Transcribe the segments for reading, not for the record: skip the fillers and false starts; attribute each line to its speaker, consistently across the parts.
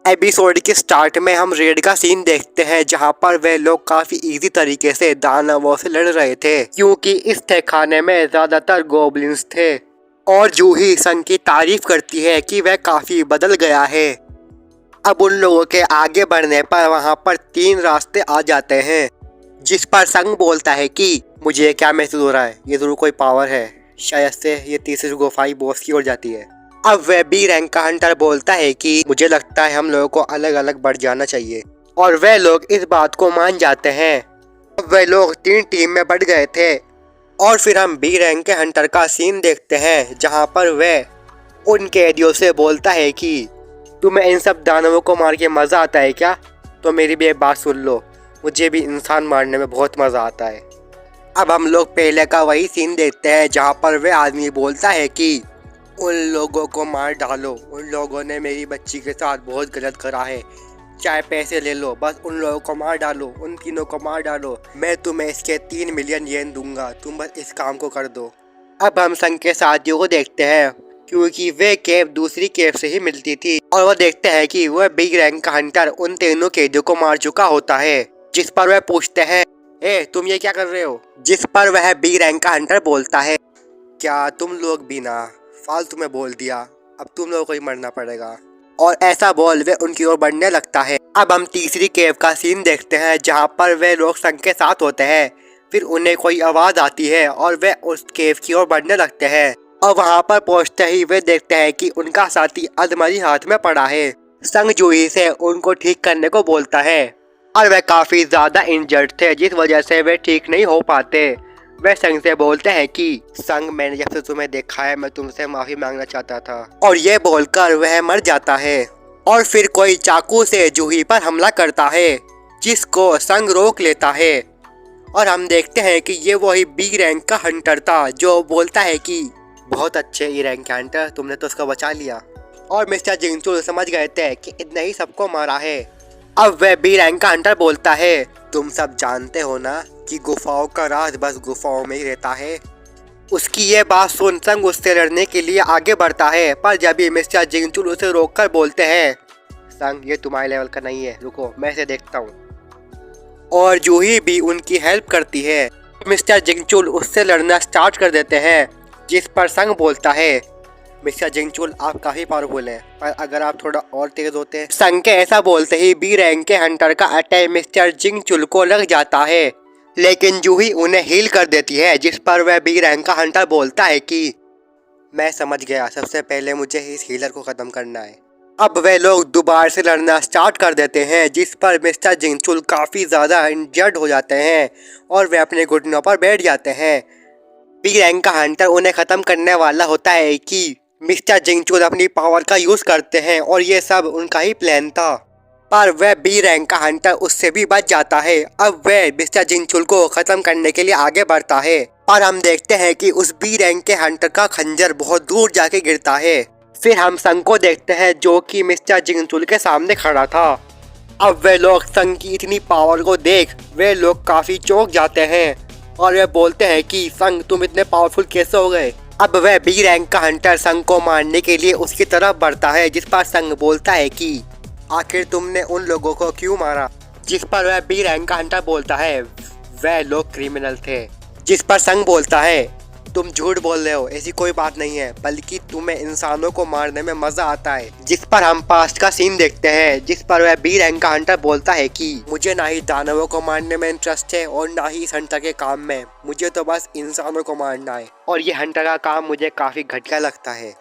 Speaker 1: Episode के start में हम रेड का सीन देखते हैं जहां पर वे लोग काफी इजी तरीके से दानवों से लड़ रहे थे क्योंकि इस तहखाने में ज्यादातर गोबलिन्स थे। और जूही संग की तारीफ करती है कि वह काफी बदल गया है। अब उन लोगों के आगे बढ़ने पर वहां पर 3 रास्ते आ जाते हैं, जिस पर संग बोलता है कि मुझे क्या महसूस हो रहा है, ये जरूर कोई पावर है, शायद से ये तीसरी गुफाई बॉस की ओर जाती है। अब वह बी रैंक का हंटर बोलता है कि मुझे लगता है हम लोगों को अलग अलग बढ़ जाना चाहिए, और वे लोग इस बात को मान जाते हैं। अब वे लोग 3 टीम में बढ़ गए थे और फिर हम बी रैंक के हंटर का सीन देखते हैं जहां पर वह उन कैदियों से बोलता है कि तुम्हें इन सब दानवों को मार के मज़ा आता है क्या? तो मेरी भी एक बात सुन लो, मुझे भी इंसान मारने में बहुत मज़ा आता है। अब हम लोग पहले का वही सीन देखते हैं जहां पर वह आदमी बोलता है कि उन लोगों को मार डालो, उन लोगों ने मेरी बच्ची के साथ बहुत गलत करा है, चाहे पैसे ले लो, बस उन लोगों को मार डालो, उन तीनों को मार डालो, मैं तुम्हें इसके 3 मिलियन येन दूंगा, तुम बस इस काम को कर दो। अब हम संग के साथियों को देखते हैं क्योंकि वे केव दूसरी केव से ही मिलती थी, और वो देखते हैं कि वह बिग रैंक का हंटर उन तीनों कैदियों को मार चुका होता है। जिस पर वह पूछते हैं, ए तुम ये क्या कर रहे हो? जिस पर वह बिग रैंक का हंटर बोलता है, क्या तुम लोग भी ना फालतू में बोल दिया, अब तुम लोगों को ही मरना पड़ेगा। और ऐसा बोल वे उनकी ओर बढ़ने लगता है। अब हम तीसरी केव का सीन देखते हैं जहां पर वे लोग संग के साथ होते हैं। फिर उन्हें कोई आवाज आती है और वे उस केव की ओर बढ़ने लगते हैं, और वहां पर पहुंचते ही वे देखते हैं कि उनका साथी अधमरी हाथ में पड़ा है। संग जूही से उनको ठीक करने को बोलता है, और वे काफी ज्यादा इंजर्ड थे जिस वजह से वे ठीक नहीं हो पाते। वे संग से बोलते हैं कि संग, मैंने जब से तुम्हें देखा है मैं तुमसे माफी मांगना चाहता था, और ये बोलकर वह मर जाता है। और फिर कोई चाकू से जूही पर हमला करता है जिसको संग रोक लेता है, और हम देखते हैं कि ये वही बी रैंक का हंटर था जो बोलता है कि बहुत अच्छे ई रैंक के हंटर, तुमने तो उसका बचा लिया। और मिस्टर जिंगचुल समझ गए थे कि इतने ही सबको मारा है। अब वह बी रैंक का हंटर बोलता है, तुम सब जानते हो ना कि गुफाओं का राज बस गुफाओं में ही रहता है। उसकी ये बात सुन संग उससे लड़ने के लिए आगे बढ़ता है, पर जब भी मिस्टर जिंगचुल उसे रोककर बोलते हैं, संग ये तुम्हारे लेवल का नहीं है, रुको मैं इसे देखता हूँ। और जूही भी उनकी हेल्प करती है। मिस्टर जिंगचुल उससे लड़ना स्टार्ट कर देते हैं, जिस पर संग बोलता है, मिस्टर जिंगचुल आप काफी पावरफुल हैं, पर अगर आप थोड़ा और तेज होते। संग के ऐसा बोलते ही बी रैंक के हंटर का अटैक मिस्टर जिंगचुल को लग जाता है, लेकिन जूही उन्हें हील कर देती है। जिस पर वह बी रैंक का हंटर बोलता है कि मैं समझ गया, सबसे पहले मुझे इस हीलर को खत्म करना है। अब वे लोग दोबारा से लड़ना स्टार्ट कर देते हैं, जिस पर मिस्टर जिंगचुल काफी ज्यादा इंजर्ड हो जाते हैं और वे अपने घुटनों पर बैठ जाते हैं। बी रैंक का हंटर उन्हें खत्म करने वाला होता है कि मिस्टर जिंगचुल अपनी पावर का यूज करते हैं, और ये सब उनका ही प्लान था, पर वह बी रैंक का हंटर उससे भी बच जाता है। अब वह मिस्टर जिंगचुल को खत्म करने के लिए आगे बढ़ता है, और हम देखते हैं कि उस बी रैंक के हंटर का खंजर बहुत दूर जाके गिरता है। फिर हम संग को देखते हैं जो कि मिस्टर जिंगचुल के सामने खड़ा था। अब वे लोग संग की इतनी पावर को देख वे लोग काफी चौंक जाते हैं, और वे बोलते हैं कि संग तुम इतने पावरफुल कैसे हो गए। अब वह बी रैंक का हंटर संग को मारने के लिए उसकी तरफ बढ़ता है, जिस पर संग बोलता है कि आखिर तुमने उन लोगों को क्यों मारा? जिस पर वह बी रैंक का हंटर बोलता है, वह लोग क्रिमिनल थे। जिस पर संग बोलता है, तुम झूठ बोल रहे हो, ऐसी कोई बात नहीं है, बल्कि तुम्हें इंसानों को मारने में मजा आता है। जिस पर हम पास्ट का सीन देखते हैं, जिस पर वह बी रैंक का हंटर बोलता है कि मुझे ना ही दानवों को मारने में इंटरेस्ट है और ना ही इस हंटर के काम में, मुझे तो बस इंसानों को मारना है, और ये हंटर का काम मुझे काफी घटिया लगता है।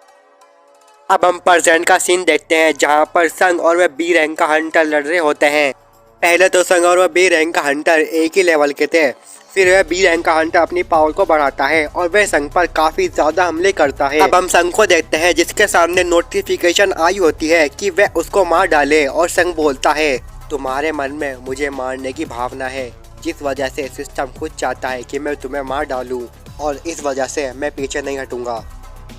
Speaker 1: अब हम प्रेजेंट का सीन देखते हैं जहां पर संग और वह बी रैंक का हंटर लड़ रहे होते हैं। पहले तो संग और वह बी रैंक का हंटर एक ही लेवल के थे, फिर वह बी रैंक का हंटर अपनी पावर को बढ़ाता है और वह संग पर काफी ज्यादा हमले करता है। अब हम संग को देखते हैं जिसके सामने नोटिफिकेशन आई होती है कि वह उसको मार डाले, और संग बोलता है, तुम्हारे मन में मुझे मारने की भावना है, जिस वजह से सिस्टम खुद चाहता है कि मैं तुम्हें मार डालूं, और इस वजह से मैं पीछे नहीं हटूंगा।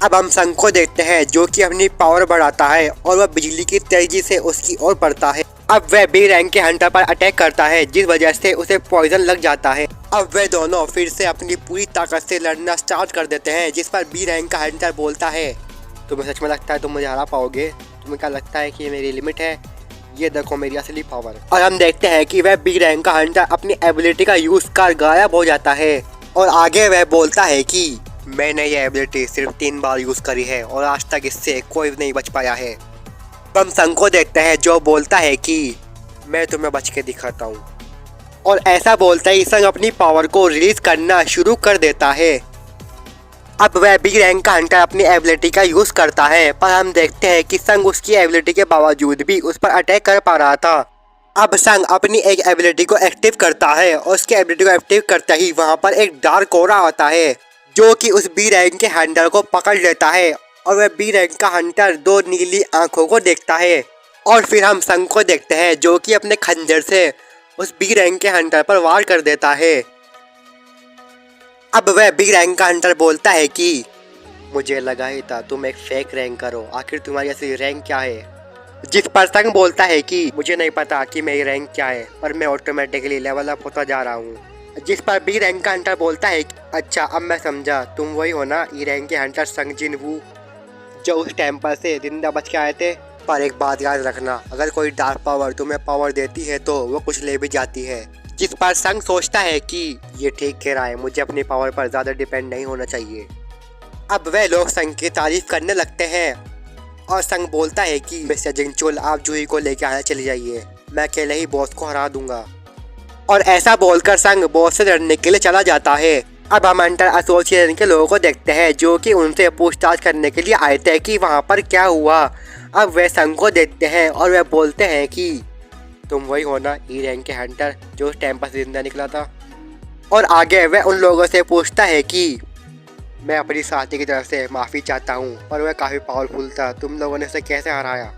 Speaker 1: अब हम संग को देखते हैं जो कि अपनी पावर बढ़ाता है और वह बिजली की तेजी से उसकी ओर बढ़ता है। अब वह बी रैंक के हंटर पर अटैक करता है, जिस वजह से उसे पॉइजन लग जाता है। अब वे दोनों फिर से अपनी पूरी ताकत से लड़ना स्टार्ट कर देते हैं, जिस पर बी रैंक का हंटर बोलता है, तुम्हें सच में लगता है तुम मुझे हरा पाओगे? तुम्हें क्या लगता है कि ये मेरी लिमिट है? ये देखो मेरी असली पावर। और हम देखते हैं कि वह बी रैंक का हंटर अपनी एबिलिटी का यूज कर गायब हो जाता है और आगे वह बोलता है कि मैंने ये एबिलिटी सिर्फ 3 बार यूज करी है और आज तक इससे कोई नहीं बच पाया है। हम संग को देखते हैं जो बोलता है कि मैं तुम्हें बच के दिखाता हूँ। और ऐसा बोलते ही संग अपनी पावर को रिलीज करना शुरू कर देता है। अब वह बी रैंक का हंटर अपनी एबिलिटी का यूज करता है, पर हम देखते हैं कि संग उसकी एबिलिटी के बावजूद भी उस पर अटैक कर पा रहा था। अब संग अपनी एक एबिलिटी को एक्टिव करता है और उसकी एबिलिटी को एक्टिव करते ही वहां पर एक डार्क ऑरा आता है जो कि उस बी रैंक के हंटर को पकड़ लेता है और वह बी रैंक का हंटर 2 नीली आंखों को देखता है। और फिर हम संग को देखते हैं जो कि अपने खंजर से उस बी रैंक के हंटर पर वार कर देता है। अब वह बी रैंक का हंटर बोलता है कि मुझे लगा ही था तुम एक फेक रैंकर हो, आखिर तुम्हारी असली रैंक क्या है। जिस पर संग बोलता है कि मुझे नहीं पता कि मेरी रैंक क्या है, पर मैं ऑटोमेटिकली लेवल अप होता जा रहा हूँ। जिस पर बी रैंक का हंटर बोलता है अच्छा अब मैं समझा, तुम वही हो ना ई रैंक के हंटर संग जिनवू जो उस टेम्पल से जिंदा बच के आए थे। पर एक बात याद रखना, अगर कोई डार्क पावर तुम्हें पावर देती है तो वो कुछ ले भी जाती है। जिस पर संग सोचता है कि ये ठीक कह रहा है, मुझे अपनी पावर पर ज़्यादा डिपेंड नहीं होना चाहिए। अब वह लोग संग की तारीफ करने लगते हैं और संग बोलता है कि मिस्टर जिंगचुल आप जूही को लेकर आने चले जाइए, मैं अकेले ही बॉस को हरा दूंगा। और ऐसा बोलकर संग बॉस से लड़ने के लिए चला जाता है। अब हम हंटर एसोसिएशन के लोगों को देखते हैं जो कि उनसे पूछताछ करने के लिए आए थे कि वहाँ पर क्या हुआ। अब वे संग को देखते हैं और वे बोलते हैं कि तुम वही हो ना ई रैंक के हंटर जो उस टेम्पल से जिंदा निकला था। और आगे वह उन लोगों से पूछता है कि मैं अपनी साथी की तरफ से माफ़ी चाहता हूँ, पर वह काफ़ी पावरफुल था, तुम लोगों ने उसे कैसे हराया।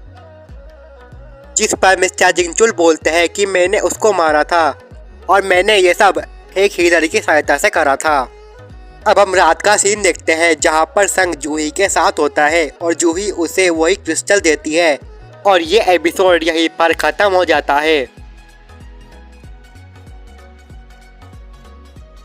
Speaker 1: जिस पर मिस्टर जिंगचुल बोलते हैं कि मैंने उसको मारा था और मैंने ये सब एक हीलर की सहायता से करा था। अब हम रात का सीन देखते हैं जहाँ पर संग जूही के साथ होता है और जूही उसे वही क्रिस्टल देती है और ये एपिसोड यहीं पर ख़त्म हो जाता है।